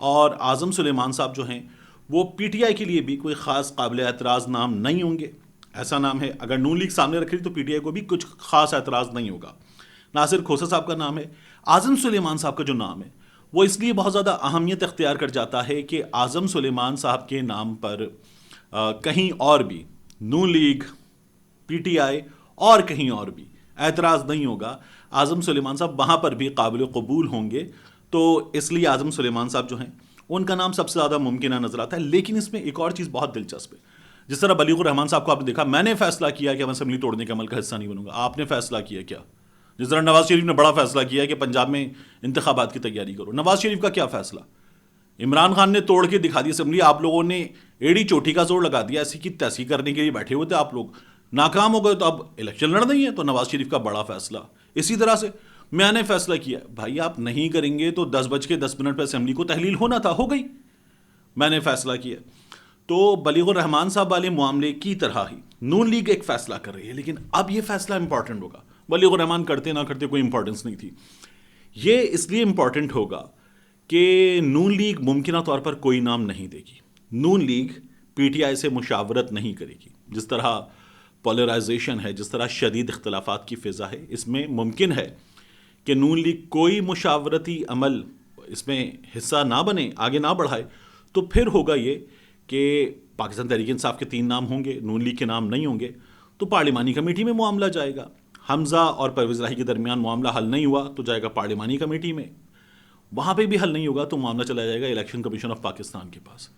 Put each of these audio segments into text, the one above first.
اور اعظم سلیمان صاحب جو ہیں وہ پی ٹی آئی کے لیے بھی کوئی خاص قابل اعتراض نام نہیں ہوں گے. ایسا نام ہے, اگر نون لیگ سامنے رکھے تو پی ٹی آئی کو بھی کچھ خاص اعتراض نہیں ہوگا. ناصر کھوسہ صاحب کا نام ہے. اعظم سلیمان صاحب کا جو نام ہے وہ اس لیے بہت زیادہ اہمیت اختیار کر جاتا ہے کہ اعظم سلیمان صاحب کے نام پر کہیں اور بھی نون لیگ, پی ٹی آئی اور کہیں اور بھی اعتراض نہیں ہوگا. اعظم سلیمان صاحب وہاں پر بھی قابل قبول ہوں گے, تو اس لیے اعظم سلیمان صاحب جو ہیں ان کا نام سب سے زیادہ ممکنہ نظر آتا ہے. لیکن اس میں ایک اور چیز بہت دلچسپ ہے. جس طرح بلیغ الرحمان صاحب کو آپ نے دیکھا, میں نے فیصلہ کیا کہ میں اسمبلی توڑنے کے عمل کا حصہ نہیں بنوں گا, آپ نے فیصلہ کیا کیا. جس طرح نواز شریف نے بڑا فیصلہ کیا کہ پنجاب میں انتخابات کی تیاری کرو, نواز شریف کا کیا فیصلہ, عمران خان نے توڑ کے دکھا دی اسمبلی, آپ لوگوں نے ایڑی چوٹی کا زور لگا دیا, ایسی کی تیسی کرنے کے لیے بیٹھے ہوئے تھے آپ لوگ, ناکام ہو گئے تو اب الیکشن لڑ رہی ہیں. تو نواز شریف کا بڑا فیصلہ. اسی طرح سے میں نے فیصلہ کیا, بھائی آپ نہیں کریں گے تو 10:10 پہ اسمبلی کو تحلیل ہونا تھا, ہو گئی, میں نے فیصلہ کیا. تو بلیغ الرحمان صاحب والے معاملے کی طرح ہی نون لیگ ایک فیصلہ کر رہی ہے, لیکن اب یہ فیصلہ امپورٹنٹ ہوگا. بلیغ الرحمان کرتے نہ کرتے کوئی امپورٹنس نہیں تھی. یہ اس لیے امپورٹنٹ ہوگا کہ نون لیگ ممکنہ طور پر کوئی نام نہیں دے گی. نون لیگ پی ٹی آئی سے مشاورت نہیں کرے گی. جس طرح پولرائزیشن ہے, جس طرح شدید اختلافات کی فضا ہے, اس میں ممکن ہے کہ نون لیگ کوئی مشاورتی عمل اس میں حصہ نہ بنے, آگے نہ بڑھائے. تو پھر ہوگا یہ کہ پاکستان تحریک انصاف کے 3 نام ہوں گے, نون لیگ کے نام نہیں ہوں گے, تو پارلیمانی کمیٹی میں معاملہ جائے گا. حمزہ اور پرویز الہی کے درمیان معاملہ حل نہیں ہوا تو جائے گا پارلیمانی کمیٹی میں, وہاں پہ بھی حل نہیں ہوگا تو معاملہ چلا جائے گا الیکشن کمیشن آف پاکستان کے پاس.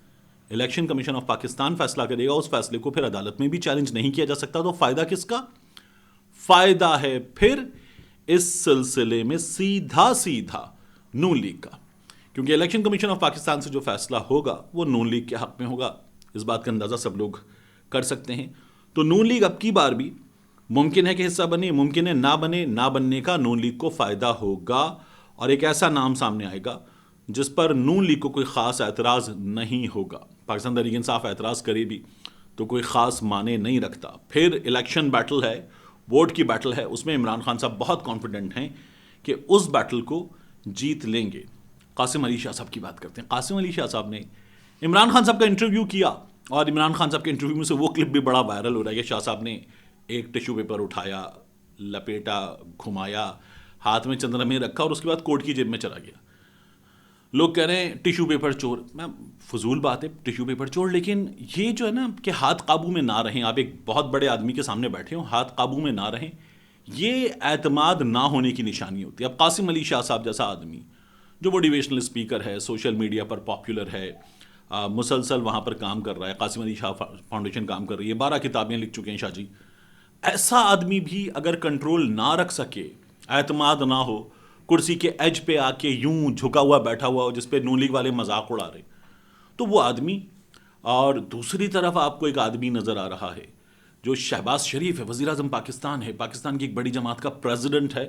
الیکشن کمیشن آف پاکستان فیصلہ کرے گا, اس فیصلے کو پھر عدالت میں بھی چیلنج نہیں کیا جا سکتا. تو فائدہ کس کا؟ فائدہ ہے پھر اس سلسلے میں سیدھا نون لیگ کا, کیونکہ الیکشن کمیشن آف پاکستان سے جو فیصلہ ہوگا وہ نون لیگ کے حق میں ہوگا. اس بات کا اندازہ سب لوگ کر سکتے ہیں. تو نون لیگ اب کی بار بھی ممکن ہے کہ حصہ بنے, ممکن ہے نہ بنے. نہ بننے کا نون لیگ کو فائدہ ہوگا, اور ایک ایسا نام سامنے آئے گا جس پر نون لیگ کو کوئی خاص اعتراض نہیں ہوگا. پاکستان تحریک انصاف اعتراض کرے بھی تو کوئی خاص معنی نہیں رکھتا. پھر الیکشن بیٹل ہے, ووٹ کی بیٹل ہے, اس میں عمران خان صاحب بہت کانفیڈنٹ ہیں کہ اس بیٹل کو جیت لیں گے. قاسم علی شاہ صاحب کی بات کرتے ہیں. قاسم علی شاہ صاحب نے عمران خان صاحب کا انٹرویو کیا, اور عمران خان صاحب کے انٹرویو میں سے وہ کلپ بھی بڑا وائرل ہو رہا ہے کہ شاہ صاحب نے ایک ٹیشو پیپر اٹھایا, لپیٹا, گھمایا, ہاتھ میں چندرا میں رکھا اور اس کے بعد کوٹ کی جیب میں چلا گیا. لوگ کہہ رہے ہیں ٹیشو پیپر چور. میں فضول بات ہے ٹیشو پیپر چور, لیکن یہ جو ہے نا کہ ہاتھ قابو میں نہ رہیں, آپ ایک بہت بڑے آدمی کے سامنے بیٹھے ہوں, ہاتھ قابو میں نہ رہیں, یہ اعتماد نہ ہونے کی نشانی ہوتی ہے. اب قاسم علی شاہ صاحب جیسا آدمی جو موٹیویشنل اسپیکر ہے, سوشل میڈیا پر پاپولر ہے, مسلسل وہاں پر کام کر رہا ہے, قاسم علی شاہ فاؤنڈیشن کام کر رہی ہے, 12 کتابیں لکھ چکے ہیں شاہ جی, ایسا آدمی بھی اگر کنٹرول نہ رکھ سکے, اعتماد نہ ہو, کرسی کے ایج پہ آ کے یوں جھکا ہوا بیٹھا ہوا ہو جس پہ نون لیگ والے مذاق اڑا رہے, تو وہ آدمی. اور دوسری طرف آپ کو ایک آدمی نظر آ رہا ہے جو شہباز شریف ہے, وزیر اعظم پاکستان ہے, پاکستان کی ایک بڑی جماعت کا پریزیڈنٹ ہے,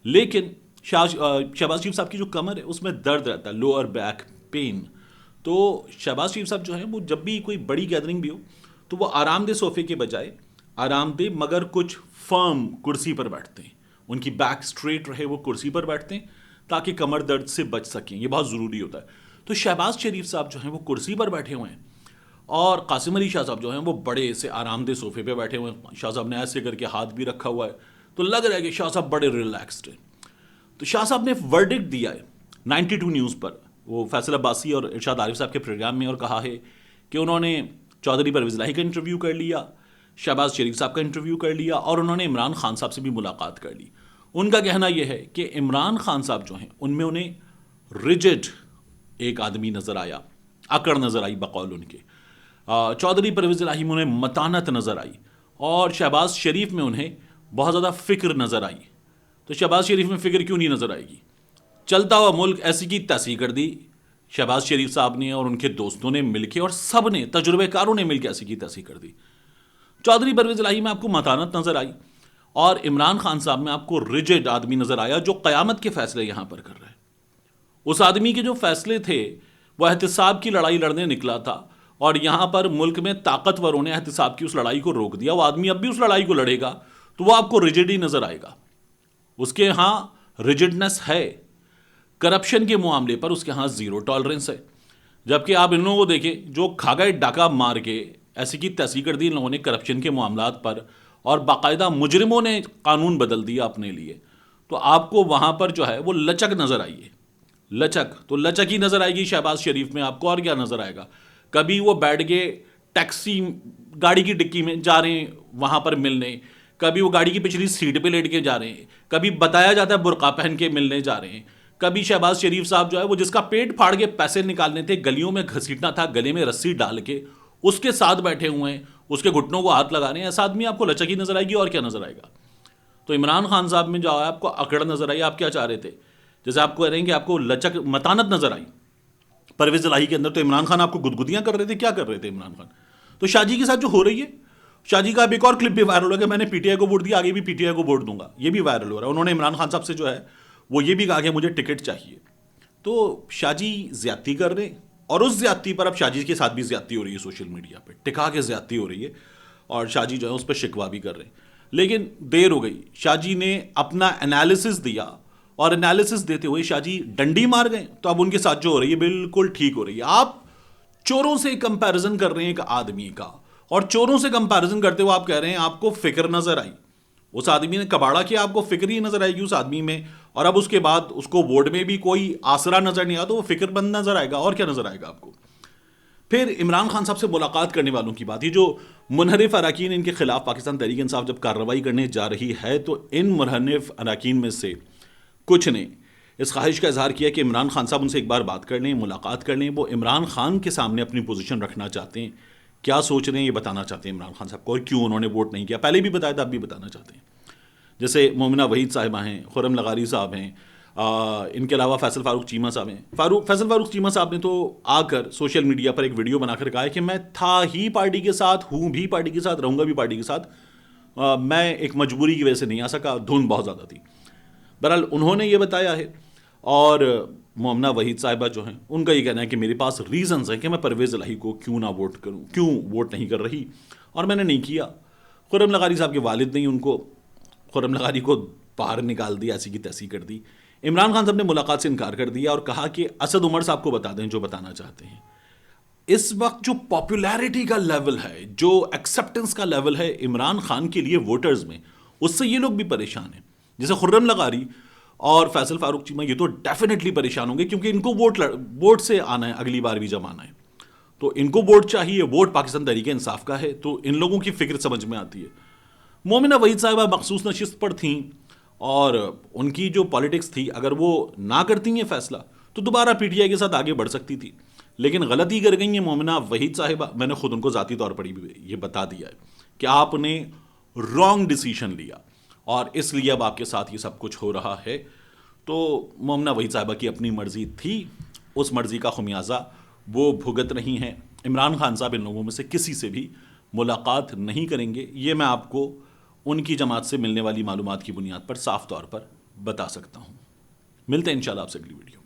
لیکن شہباز شریف صاحب کی جو کمر ہے اس میں درد رہتا ہے, لوور بیک پین. تو شہباز شریف صاحب جو ہیں وہ جب بھی کوئی بڑی گیدرنگ بھی ہو تو وہ آرام دہ صوفے کے بجائے آرام دہ مگر کچھ فرم کرسی پر بیٹھتے ہیں, ان کی بیک سٹریٹ رہے, وہ کرسی پر بیٹھتے ہیں تاکہ کمر درد سے بچ سکیں, یہ بہت ضروری ہوتا ہے. تو شہباز شریف صاحب جو ہیں وہ کرسی پر بیٹھے ہوئے ہیں, اور قاسم علی شاہ صاحب جو ہیں وہ بڑے سے آرام دہ صوفے پہ بیٹھے ہوئے ہیں. شاہ صاحب نے ایسے کر کے ہاتھ بھی رکھا ہوا ہے, تو لگ رہا ہے کہ شاہ صاحب بڑے ریلیکسڈ ہیں. تو شاہ صاحب نے ورڈکٹ دیا ہے 92 نیوز پر, وہ فیصل عباسی اور ارشاد عارف صاحب کے پروگرام میں, اور کہا ہے کہ انہوں نے چودھری پرویز الہی کا انٹرویو کر لیا, شہباز شریف صاحب کا انٹرویو کر لیا, اور انہوں نے عمران خان صاحب سے بھی ملاقات کر لی. ان کا کہنا یہ ہے کہ عمران خان صاحب جو ہیں ان میں انہیں ریجڈ ایک آدمی نظر آیا, اکڑ نظر آئی بقول ان کے. چودھری پرویز الہی میں انہیں متانت نظر آئی, اور شہباز شریف میں انہیں بہت زیادہ فکر نظر آئی. تو شہباز شریف میں فکر کیوں نہیں نظر آئے گی؟ چلتا ہوا ملک ایسی کی تیسی کر دی شہباز شریف صاحب نے اور ان کے دوستوں نے مل کے, اور سب نے, تجربے کاروں نے مل کے ایسی کی تیسی کر دی. چودھری پرویز الہی میں آپ کو متانت نظر آئی, اور عمران خان صاحب میں آپ کو ریجڈ آدمی نظر آیا جو قیامت کے فیصلے یہاں پر کر رہے ہیں. اس آدمی کے جو فیصلے تھے وہ احتساب کی لڑائی لڑنے نکلا تھا, اور یہاں پر ملک میں طاقتوروں نے احتساب کی اس لڑائی کو روک دیا. وہ آدمی اب بھی اس لڑائی کو لڑے گا تو وہ آپ کو ریجڈ ہی نظر آئے گا, اس کے ہاں ریجڈنس ہے. کرپشن کے معاملے پر اس کے ہاں زیرو ٹالرنس ہے. جبکہ آپ ان لوگوں کو دیکھیں جو کھا گئے ڈاکہ مار کے ایسی کی تیسی کر دی ان لوگوں نے کرپشن کے معاملات پر, اور باقاعدہ مجرموں نے قانون بدل دیا اپنے لیے. تو آپ کو وہاں پر جو ہے وہ لچک نظر آئی ہے, لچک تو لچک ہی نظر آئے گی شہباز شریف میں, آپ کو اور کیا نظر آئے گا؟ کبھی وہ بیٹھ کے ٹیکسی گاڑی کی ڈکی میں جا رہے ہیں وہاں پر ملنے, کبھی وہ گاڑی کی پچھلی سیٹ پہ لیٹ کے جا رہے ہیں, کبھی بتایا جاتا ہے برقع پہن کے ملنے جا رہے ہیں, کبھی شہباز شریف صاحب جو ہے وہ جس کا پیٹ پھاڑ کے پیسے نکالنے تھے گلیوں میں گھسیٹنا تھا, گلے میں رسی ڈال کے اس کے ساتھ بیٹھے ہوئے ہیں, اس کے گھٹنوں کو ہاتھ لگا رہے ہیں. ایسا آدمی آپ کو لچک ہی نظر آئے گی اور کیا نظر آئے گا؟ تو عمران خان صاحب میں جو ہے آپ کو اکڑ نظر آئی. آپ کیا چاہ رہے تھے؟ جیسے آپ کو کہہ رہے ہیں کہ آپ کو لچک متانت نظر آئی پرویز الہی کے اندر, تو عمران خان آپ کو گدگدیاں کر رہے تھے. کیا کر رہے تھے عمران خان؟ تو شاہ جی کے ساتھ جو ہو رہی ہے, شاہ جی کا اب ایک اور کلپ بھی وائرل ہو گیا, میں نے پی ٹی آئی کو ووٹ دیا, آگے بھی پی ٹی آئی کو ووٹ دوں گا, یہ بھی وائرل ہو رہا ہے. انہوں نے عمران خان صاحب سے جو ہے وہ یہ بھی کہا کہ مجھے ٹکٹ چاہیے. تو شاہ جی زیادتی کر رہے ہیں, اور اس زیادتی پر اب شاہ جی کے ساتھ بھی زیادتی ہو رہی ہے, سوشل میڈیا پہ ٹکا کے زیادتی ہو رہی ہے, اور شاہ جی جو ہے اس پہ شکوہ بھی کر رہے ہیں. لیکن دیر ہو گئی, شاہ جی نے اپنا انالیسس دیا, اور انالیسس دیتے ہوئے شاہ جی ڈنڈی مار گئے. تو اب ان کے ساتھ جو ہو رہی ہے بالکل ٹھیک ہو رہی ہے. آپ چوروں سے کمپیریزن کر رہے ہیں ایک آدمی کا, اور چوروں سے کمپیریزن کرتے ہوئے آپ کہہ رہے ہیں آپ کو فکر نظر آئی. اس آدمی نے کباڑا کیا, آپ کو فکر ہی نظر آئے گی اس آدمی میں, اور اب اس کے بعد اس کو ووٹ میں بھی کوئی آسرا نظر نہیں آیا, تو وہ فکر مند نظر آئے گا. اور کیا نظر آئے گا آپ کو؟ پھر عمران خان صاحب سے ملاقات کرنے والوں کی بات, یہ جو منحرف اراکین ان کے خلاف پاکستان تحریک انصاف جب کارروائی کرنے جا رہی ہے, تو ان منحرف اراکین میں سے کچھ نے اس خواہش کا اظہار کیا کہ عمران خان صاحب ان سے ایک بار بات کر لیں, ملاقات کر لیں. وہ عمران خان کے سامنے اپنی پوزیشن رکھنا چاہتے ہیں, کیا سوچ رہے ہیں یہ بتانا چاہتے ہیں عمران خان صاحب کو, اور کیوں انہوں نے ووٹ نہیں کیا. پہلے بھی بتایا تھا, اب بھی بتانا چاہتے ہیں. جیسے مومنہ وحید صاحبہ ہیں, خرم لغاری صاحب ہیں, ان کے علاوہ فیصل فاروق چیمہ صاحب ہیں. فیصل فاروق چیمہ صاحب نے تو آ کر سوشل میڈیا پر ایک ویڈیو بنا کر کہا ہے کہ میں تھا ہی پارٹی کے ساتھ, ہوں بھی پارٹی کے ساتھ, رہوں گا بھی پارٹی کے ساتھ, میں ایک مجبوری کی وجہ سے نہیں آ سکا, دھند بہت زیادہ تھی. بہرحال انہوں نے یہ بتایا ہے. اور مومنہ وحید صاحبہ جو ہیں ان کا یہ کہنا ہے کہ میرے پاس ریزنز ہیں کہ میں پرویز الہی کو کیوں نہ ووٹ کروں, کیوں ووٹ نہیں کر رہی, اور میں نے نہیں کیا. خرم لغاری صاحب کے والد نے ان کو, خرم لغاری کو باہر نکال دیا, ایسی کی تیسی کر دی. عمران خان صاحب نے ملاقات سے انکار کر دیا اور کہا کہ اسد عمر صاحب کو بتا دیں جو بتانا چاہتے ہیں. اس وقت جو پاپولیرٹی کا لیول ہے, جو ایکسیپٹنس کا لیول ہے عمران خان کے لیے ووٹرز میں, اس سے یہ لوگ بھی پریشان ہیں. جیسے خرم لغاری اور فیصل فاروق چیمہ, یہ تو ڈیفینیٹلی پریشان ہوں گے, کیونکہ ان کو ووٹ سے آنا ہے, اگلی بار بھی جب آنا ہے تو ان کو ووٹ چاہیے. ووٹ پاکستان تحریک انصاف کا ہے, تو ان لوگوں کی فکر سمجھ میں آتی ہے. مومنہ وحید صاحبہ مخصوص نشست پر تھیں, اور ان کی جو پالیٹکس تھی, اگر وہ نہ کرتی ہیں فیصلہ تو دوبارہ پی ٹی آئی کے ساتھ آگے بڑھ سکتی تھی. لیکن غلطی کر گئی ہیں مومنہ وحید صاحبہ. میں نے خود ان کو ذاتی طور پر یہ بتا دیا ہے کہ آپ نے رانگ ڈیسیشن لیا, اور اس لیے اب آپ کے ساتھ یہ سب کچھ ہو رہا ہے. تو مومنہ وحید صاحبہ کی اپنی مرضی تھی, اس مرضی کا خمیازہ وہ بھگت رہی ہیں. عمران خان صاحب ان لوگوں میں سے کسی سے بھی ملاقات نہیں کریں گے, یہ میں آپ کو ان کی جماعت سے ملنے والی معلومات کی بنیاد پر صاف طور پر بتا سکتا ہوں. ملتے ہیں انشاءاللہ آپ سے اگلی ویڈیو.